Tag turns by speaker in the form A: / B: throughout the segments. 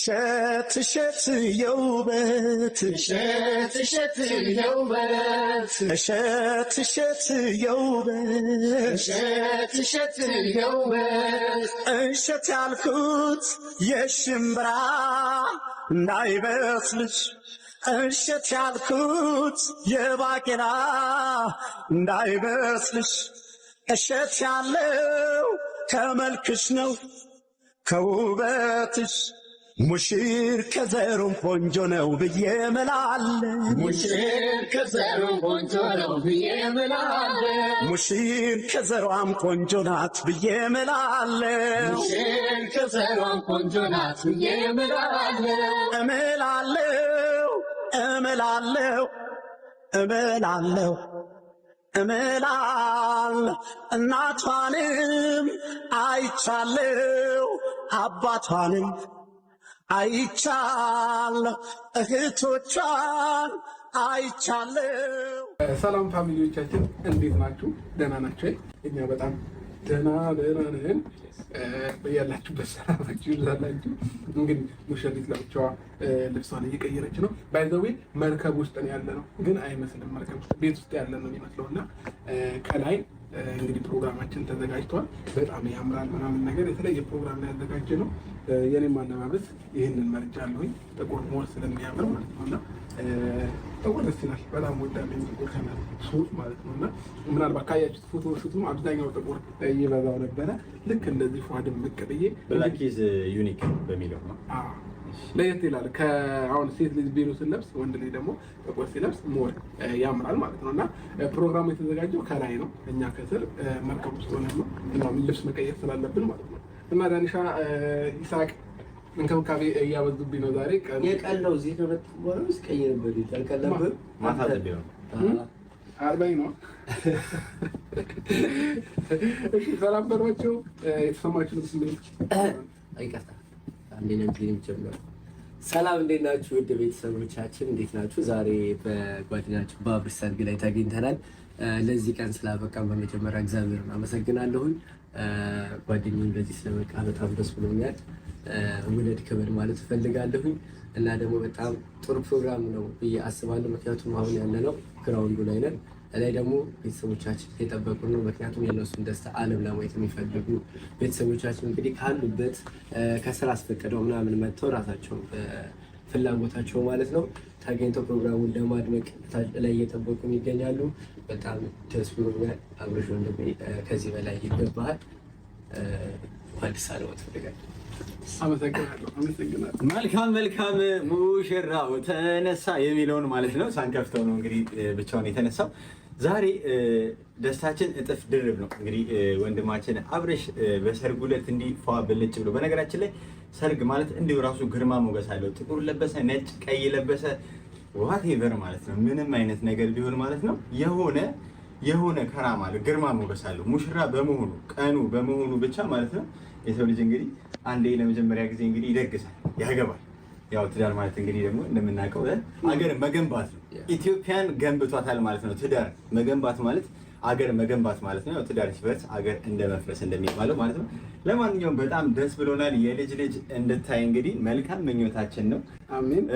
A: እሸት እሸት የውበት
B: እሸት እሸት የውበት
A: እሸት እሸት የውበት
B: እሸት እሸት የውበት
A: እሸት ያልኩት የሽምብራ እንዳይመስልሽ እሸት ያልኩት የባቄላ እንዳይመስልሽ እሸት ያለው ከመልክሽ ነው ከውበትሽ ሙሽር ከዘሩም ቆንጆ ነው ብዬ እምላለሁ።
B: ሙሽር ከዘሩም ቆንጆ ነው ብዬ እምላለሁ።
A: ሙሽር ከዘሯም ቆንጆ ናት ብዬ እምላለሁ።
B: ሙሽር ከዘሯም ቆንጆ ናት ብዬ እምላለሁ።
A: እምላለሁ እምላለሁ እምላለሁ እምላለሁ እናቷንም አይቻለሁ አባቷንም አይቻለሁ እህቶቿን አይቻለሁ።
C: ሰላም ፋሚሊዎቻችን እንዴት ናችሁ? ደህና ናችሁ? እኛ በጣም ደህና ነን። ያላችሁበት ሰላማችሁ ይብዛላችሁ። እንግዲህ ሙሽሪት ለብቻዋ ልብሷን እየቀየረች ነው። ባይ ዘ ዌይ መርከብ ውስጥ ነው ያለ ነው፣ ግን አይመስልም። መርከብ ውስጥ ቤት ውስጥ ያለ ነው የሚመስለው እና ከላይ እንግዲህ ፕሮግራማችን ተዘጋጅቷል። በጣም ያምራል ምናምን ነገር የተለየ ፕሮግራም ላይ ያዘጋጀ ነው። የኔም አለባበስ ይህንን መርጫለሁኝ፣ ጥቁር ሞር ስለሚያምር ማለት ነው እና ጥቁር ደስ ይላል። በጣም ወዳለኝ ጥቁር ከለር ሱፍ ማለት ነው እና ምናልባት ካያችሁት ፎቶ ሹቱም አብዛኛው ጥቁር ይበዛው ነበረ። ልክ እንደዚህ ፏድም ብቅ ብዬ
D: ብላክ ኢዝ ዩኒክ በሚለው ነው
C: ለየት ይላል። ከአሁን ሴት ልጅ ቤሎ ስለብስ ወንድ ልጅ ደግሞ ጥቁር ሲለብስ ሞር ያምራል ማለት ነው እና ፕሮግራሙ የተዘጋጀው ከላይ ነው፣ እኛ ከስር መርከብ ውስጥ ሆነን ነው እና ልብስ መቀየር ስላለብን ማለት ነው እና ዳኒሻ ይሳቅ እንክብካቤ እያበዙብኝ ነው ዛሬ።
E: የቀለው እዚህ ከመጣ በኋላ እስቀየርበት ይተልከለበት
D: ማታ ተደው
C: አርባኝ ነው። እሺ ሰላም በሏቸው። የተሰማችሁ ልብስ እንዴት
E: አይቀርታ አንዴ ነው የሚጀምረው። ሰላም እንዴት ናችሁ? ውድ ቤተሰቦቻችን እንዴት ናችሁ? ዛሬ በጓደኛችን በአብርሽ ሰርግ ላይ ተገኝተናል። ለዚህ ቀን ስላበቃን በመጀመሪያ እግዚአብሔርን አመሰግናለሁኝ። ጓደኛዬ እንደዚህ ስለበቃ በጣም ደስ ብሎኛል። ውለድ ክብር ማለት እፈልጋለሁኝ እና ደግሞ በጣም ጥሩ ፕሮግራም ነው ብዬ አስባለሁ። ምክንያቱም አሁን ያለነው ግራውንዱ ላይ ነን። ላይ ደግሞ ቤተሰቦቻችን የጠበቁ ነው። ምክንያቱም የእነሱን ደስታ ዓለም ለማየት የሚፈልጉ ቤተሰቦቻችን እንግዲህ ካሉበት ከስራ አስፈቅደው ምናምን መጥተው ራሳቸው ፍላጎታቸው ማለት ነው ተገኝተው ፕሮግራሙን ለማድመቅ ላይ እየጠበቁ ይገኛሉ። በጣም ደስ ብሎኛል። አብርሽ ወንድሜ ከዚህ በላይ ይገባሃል። አዲስ አበባ ትፈልጋለህ?
C: አመሰግናለሁ።
D: መልካም ሙሽራው ተነሳ የሚለውን ማለት ነው ሳንከፍተው ነው እንግዲህ ብቻውን የተነሳው። ዛሬ ደስታችን እጥፍ ድርብ ነው። እንግዲህ ወንድማችን አብርሽ በሰርጉ ዕለት እንዲህ ፏ ብልጭ ብሎ፣ በነገራችን ላይ ሰርግ ማለት እንዲሁ ራሱ ግርማ ሞገስ አለው። ጥቁር ለበሰ፣ ነጭ፣ ቀይ ለበሰ ዋቴቨር ማለት ነው ምንም አይነት ነገር ቢሆን ማለት ነው የሆነ ከራማ አለው፣ ግርማ ሞገስ አለው። ሙሽራ በመሆኑ ቀኑ በመሆኑ ብቻ ማለት ነው የሰው ልጅ እንግዲህ አንዴ ለመጀመሪያ ጊዜ እንግዲህ ይደግሳል፣ ያገባል። ያው ትዳር ማለት እንግዲህ ደግሞ እንደምናውቀው አገር መገንባት ነው። ኢትዮጵያን ገንብቷታል ማለት ነው። ትዳር መገንባት ማለት አገር መገንባት ማለት ነው። ያው ትዳር ሲፈርስ አገር እንደመፍረስ እንደሚባለው ማለት ነው። ለማንኛውም በጣም ደስ ብሎናል። የልጅ ልጅ እንድታይ እንግዲህ መልካም ምኞታችን ነው።
C: አሜን።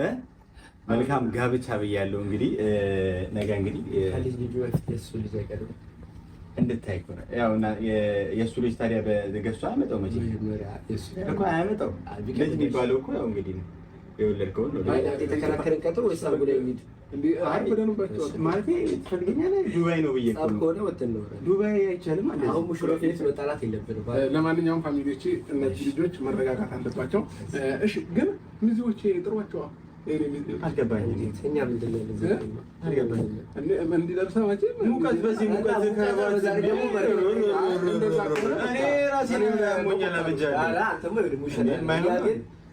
D: መልካም ጋብቻ ብያለሁ። እንግዲህ ነገ እንግዲህ
E: ከልጅ ልጅ ወፍት የሱ ልጅ አይቀርም
D: እንድታይ እኮ ነው። ያው እና የእሱ ልጅ ታዲያ በገሱ አያመጣው መቼ እኮ አያመጣው። ልጅ የሚባለው እኮ ያው እንግዲህ ነው የወለድከው ነው።
E: የተከራከረን ቀጥሮ ወይስ አብጎ ላይ የሚድ
D: ማለት ትፈልገኛለህ? ዱባይ ነው ብዬ እኮ ነው። ዱባይ አይቻልም ማለት ነው።
E: አሁን ሙሽሮች ቤት መጣላት የለብንም።
C: ለማንኛውም ፋሚሊዎቼ እነዚህ ልጆች መረጋጋት አለባቸው። እሺ ግን ሚዜዎቼ ጥሯቸዋል።
D: አልገባኝም።
E: እኛ ምንድን ነው
C: እንዲለብሰው
D: ሙቀት በዚህ ሙቀት እኔ ራሴን ሞኛላ በጃለሁ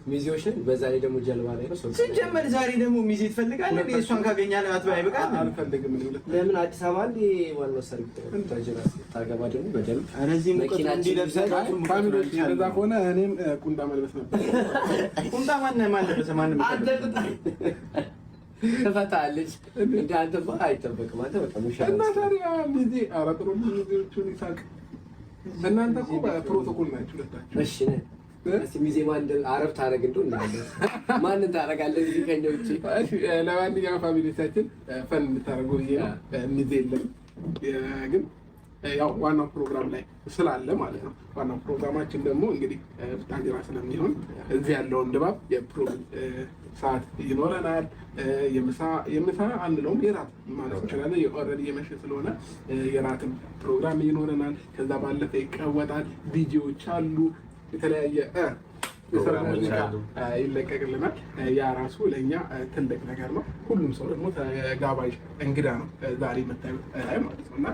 E: ሚዜዎች ነን። በዛ ላይ ደግሞ ጀልባ ላይ ነው
D: ሲጀመር። ዛሬ ደግሞ ሚዜ ትፈልጋለህ? እሷን ካገኛለህ አትበይ። አይበቃም?
C: አልፈልግም።
E: ለምን አዲስ አበባ እንደ ዋናው ሰርግ ታገባ ደግሞ በደንብ
D: እነዚህ ሙቀት እንዲለብሰህ
C: ፋሚሊዎች እንደዛ ከሆነ እኔም ቁንጣ መልበስ ነበር።
D: ቁንጣ ማን ለበሰ? ማንም
E: ተፈታለች እንደ አንተ አይጠበቅም። አንተ በቃ ሙሽራ
C: እና ታዲያ ሚዜ አራጥሮ ሚዜዎቹን ይሳቅ። እናንተ እኮ ፕሮቶኮል ናችሁ ሁለታችሁ።
E: እሺ ሚዜ ማን አረብ ታረግ እንደው ማንን ታረጋለህ እዚህ ከኛ ውጪ?
C: ለማንኛውም ፋሚሊዎቻችን ፈን እንድታደርጉ ብዬ ነው። ሚዜ የለም ግን ያው ዋናው ፕሮግራም ላይ ስላለ ማለት ነው። ዋናው ፕሮግራማችን ደግሞ እንግዲህ ቡታጅራ ስለሚሆን እዚህ ያለውን ድባብ የፕሮግራም ሰዓት ይኖረናል። የምሳ አንለውም የራት ማለት እንችላለን። ኦልሬዲ የመሸ ስለሆነ የራትም ፕሮግራም ይኖረናል። ከዛ ባለፈ ይቀወጣል። ዲጄዎች አሉ፣ የተለያየ ይለቀቅልናል። ያ ራሱ ለእኛ ትልቅ ነገር ነው። ሁሉም ሰው ደግሞ ተጋባዥ እንግዳ ነው ዛሬ የምታዩት ላይ ማለት ነው። እና